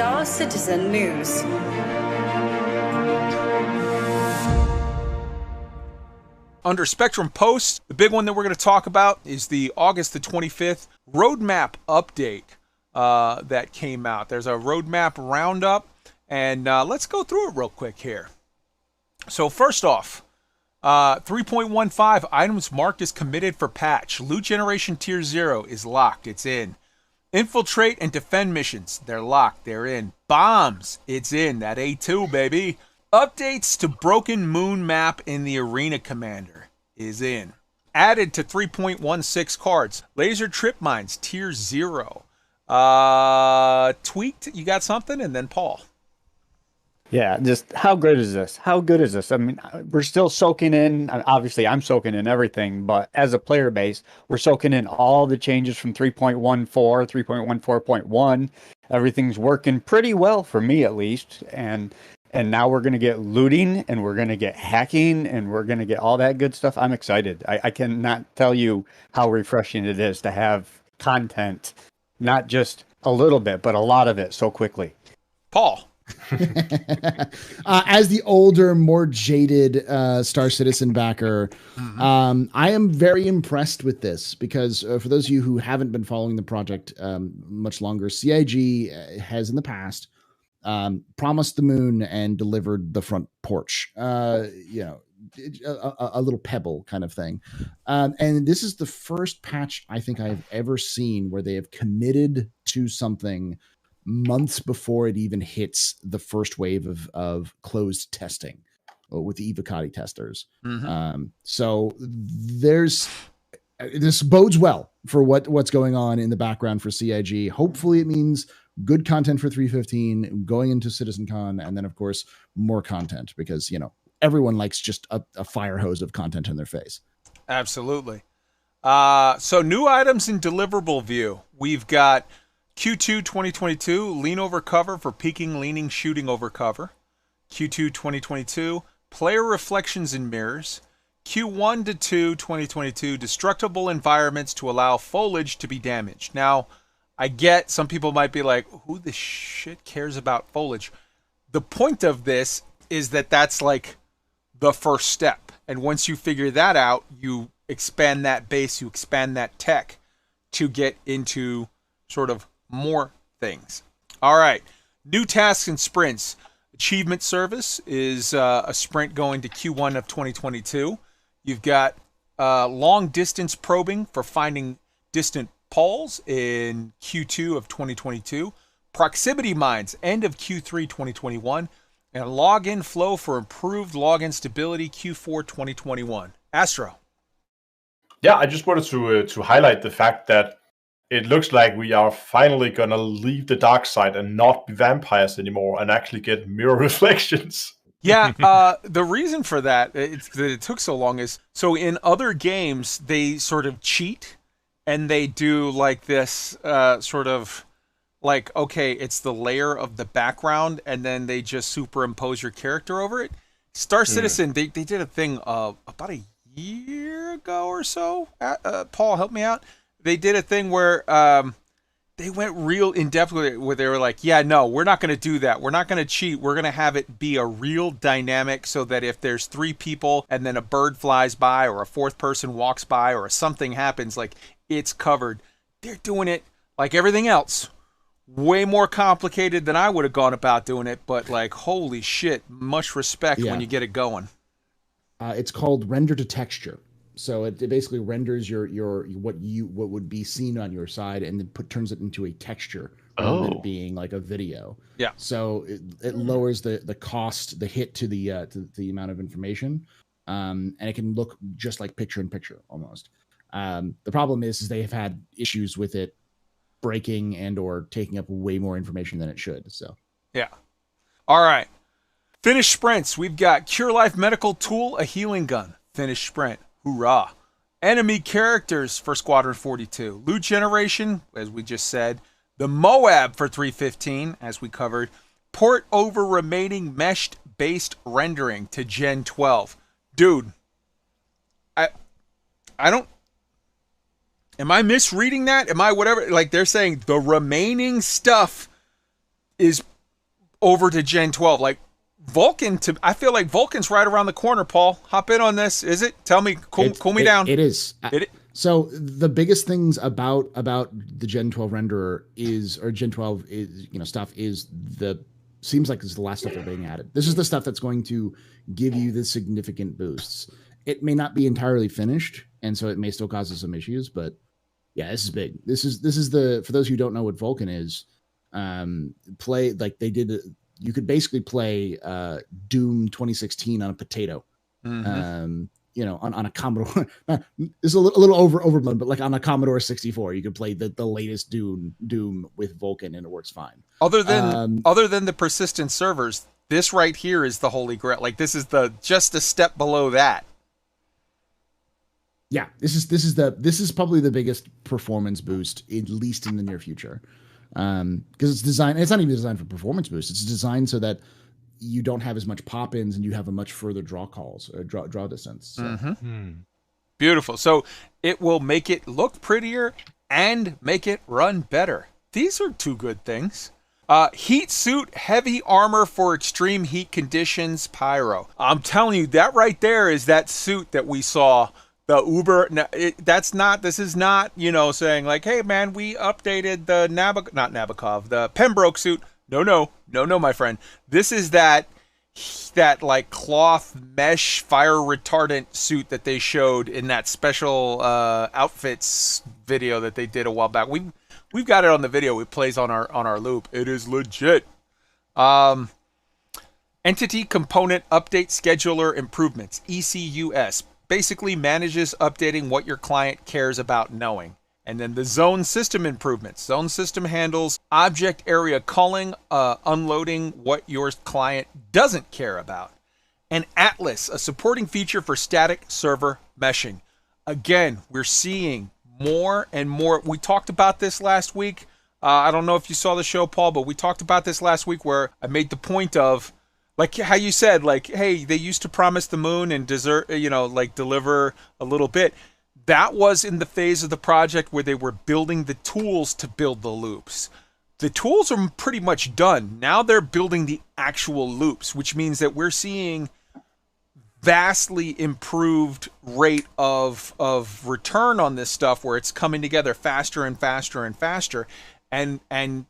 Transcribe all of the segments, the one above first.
Star Citizen News. Under Spectrum Post, the big one that we're going to talk about is the August the 25th roadmap update that came out. There's a roadmap roundup, and let's go through it real quick here. So first off, 3.15 items marked as committed for patch. Loot Generation Tier 0 is locked. It's in. Infiltrate and defend missions. They're locked. They're in. Bombs. It's in. That A2, baby. Updates to Broken Moon map in the Arena Commander is in. Added to 3.16 cards. Laser Trip Mines, Tier 0. Tweaked, you got something? And then Paul. Yeah, just how good is this? How good is this? I mean, we're still soaking in, obviously I'm soaking in everything, but as a player base, we're soaking in all the changes from 3.14, 3.14.1. Everything's working pretty well for me at least. And now we're going to get looting, and we're going to get hacking, and we're going to get all that good stuff. I'm excited. I cannot tell you how refreshing it is to have content, not just a little bit, but a lot of it so quickly. Paul. As the older, more jaded Star Citizen backer, I am very impressed with this because for those of you who haven't been following the project much longer, CIG has in the past promised the moon and delivered the front porch, a little pebble kind of thing. And this is the first patch I think I've ever seen where they have committed to something months before it even hits the first wave of closed testing with the Evocati testers. So this bodes well for what's going on in the background for CIG. Hopefully it means good content for 315 going into CitizenCon, and then of course more content because everyone likes just a fire hose of content in their face. Absolutely. So new items in deliverable view. We've got Q2 2022 lean over cover for peeking, leaning, shooting over cover. Q2 2022 player reflections in mirrors. Q1 to 2 2022 destructible environments to allow foliage to be damaged. Now, I get some people might be like, who the shit cares about foliage? The point of this is that that's like the first step. And once you figure that out, you expand that base, you expand that tech to get into sort of more things. All right. New tasks and sprints. Achievement service is a sprint going to Q1 of 2022. You've got long distance probing for finding distant poles in Q2 of 2022, proximity mines end of Q3 2021, and login flow for improved login stability Q4 2021. Astro. Yeah, I just wanted to highlight the fact that it looks like we are finally gonna leave the dark side and not be vampires anymore and actually get mirror reflections. Yeah, the reason for that, that it took so long is, so in other games, they sort of cheat and they do like this sort of like, okay, it's the layer of the background and then they just superimpose your character over it. Star Citizen, they did a thing about a year ago or so. Paul, help me out. They did a thing where they went real in-depth with it, where they were like, yeah, no, we're not going to do that. We're not going to cheat. We're going to have it be a real dynamic so that if there's 3 people and then a bird flies by or a 4th person walks by or something happens, like, it's covered. They're doing it like everything else. Way more complicated than I would have gone about doing it, but like, holy shit, much respect when you get it going. It's called render to texture. So it basically renders your what would be seen on your side and then turns it into a texture, rather than it being like a video. Yeah. So it lowers the cost, the hit to the amount of information, and it can look just like picture in picture almost. The problem is they have had issues with it breaking and or taking up way more information than it should. So yeah. All right. Finished sprints. We've got Cure Life Medical Tool, a healing gun. Finished sprint. Hoorah. Enemy characters for Squadron 42. Loot generation, as we just said. The Moab for 315, as we covered. Port over remaining meshed-based rendering to Gen 12. Dude, I don't... Am I misreading that? Am I whatever? Like, they're saying the remaining stuff is over to Gen 12. Like Vulcan, I feel like Vulcan's right around the corner. Paul, hop in on this. Is it? Tell me, cool me down. It is. So the biggest things about the Gen 12 renderer or Gen 12 is, stuff seems like this is the last stuff that being added. This is the stuff that's going to give you the significant boosts. It may not be entirely finished, and so it may still cause us some issues, but yeah, this is big. This is for those who don't know what Vulcan is, play like they did. You could basically play Doom 2016 on a potato. On a Commodore. It's a little overblown, but like on a Commodore 64, you could play the latest Doom with Vulcan, and it works fine. Other than the persistent servers, this right here is the holy grail. Like this is just a step below that. Yeah, this is probably the biggest performance boost, at least in the near future, because it's designed. It's not even designed for performance boost. It's designed so that you don't have as much pop-ins and you have a much further draw distance. So. Beautiful. So it will make it look prettier and make it run better. These are two good things. Heat suit, heavy armor for extreme heat conditions, pyro. I'm telling you, that right there is that suit that we saw. The Uber, this is not, saying like, hey man, we updated the the Pembroke suit. No, my friend. This is that like cloth mesh fire retardant suit that they showed in that special outfits video that they did a while back. We've got it on the video. It plays on our loop. It is legit. Entity Component Update Scheduler Improvements, ECUS. Basically manages updating what your client cares about knowing. And then the zone system improvements. Zone system handles object area culling, unloading what your client doesn't care about. And Atlas, a supporting feature for static server meshing. Again, we're seeing more and more. We talked about this last week. I don't know if you saw the show, Paul, but we talked about this last week where I made the point of, like how you said, like, hey, they used to promise the moon and deliver a little bit. That was in the phase of the project where they were building the tools to build the loops. The tools are pretty much done. Now they're building the actual loops, which means that we're seeing vastly improved rate of return on this stuff, where it's coming together faster and faster and faster. And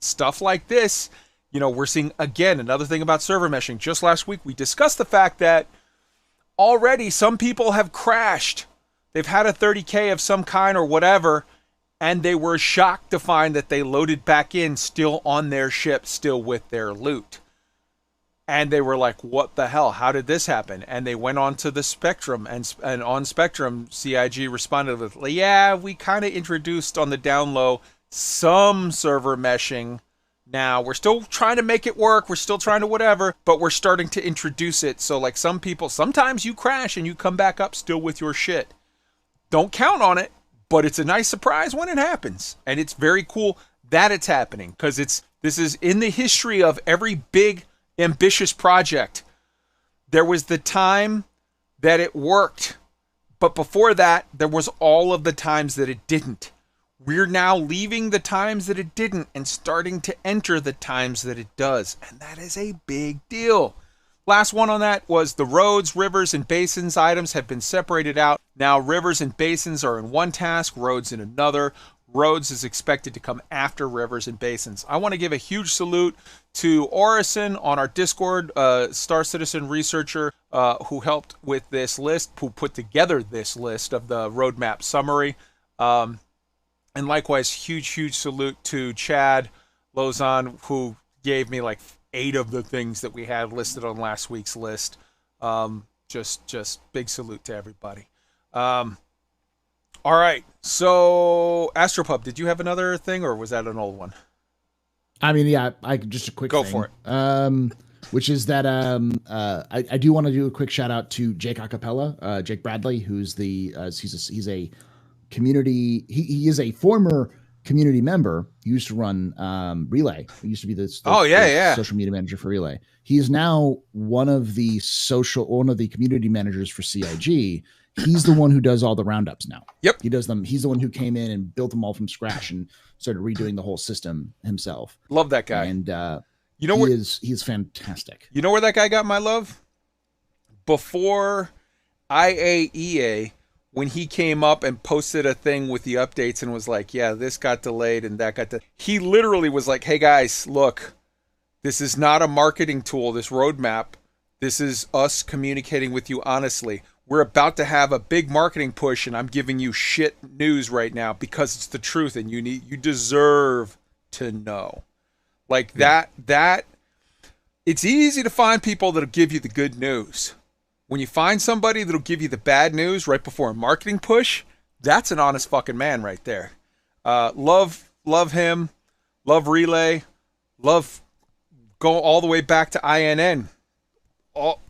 stuff like this, we're seeing, again, another thing about server meshing. Just last week, we discussed the fact that already some people have crashed. They've had a 30K of some kind or whatever, and they were shocked to find that they loaded back in still on their ship, still with their loot. And they were like, what the hell? How did this happen? And they went on to the Spectrum, and on Spectrum, CIG responded with, yeah, we kind of introduced on the down low some server meshing. Now, we're still trying to make it work. We're still trying to whatever, but we're starting to introduce it. So, like some people, sometimes you crash and you come back up still with your shit. Don't count on it, but it's a nice surprise when it happens. And it's very cool that it's happening, because this is in the history of every big, ambitious project. There was the time that it worked, but before that, there was all of the times that it didn't. We're now leaving the times that it didn't and starting to enter the times that it does. And that is a big deal. Last one on that was the roads, rivers, and basins items have been separated out. Now rivers and basins are in one task, roads in another. Roads is expected to come after rivers and basins. I want to give a huge salute to Orison on our Discord, Star Citizen researcher who helped with this list, who put together this list of the roadmap summary. And likewise, huge salute to Chad Lozon, who gave me like 8 of the things that we had listed on last week's list. Just big salute to everybody. All right. So, AstroPub, did you have another thing, or was that an old one? I mean, yeah, just a quick Go thing. for it. Which is that I do want to do a quick shout out to Jake Acapella, Jake Bradley, who's he's a community. He is a former community member. He used to run Relay. He used to be the social media manager for Relay. He is now one of the community managers for CIG. He's the one who does all the roundups now. Yep. He does them. He's the one who came in and built them all from scratch and started redoing the whole system himself. Love that guy. And You know he is fantastic. You know where that guy got my love? Before IAEA, when he came up and posted a thing with the updates and was like, yeah, this got delayed and that got he literally was like, hey guys, look, this is not a marketing tool, this roadmap. This is us communicating with you honestly. We're about to have a big marketing push and I'm giving you shit news right now because it's the truth and you deserve to know. Like that it's easy to find people that'll give you the good news. When you find somebody that'll give you the bad news right before a marketing push, that's an honest fucking man right there. Love him. Love Relay. Love go all the way back to INN. All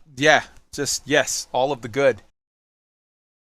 of the good.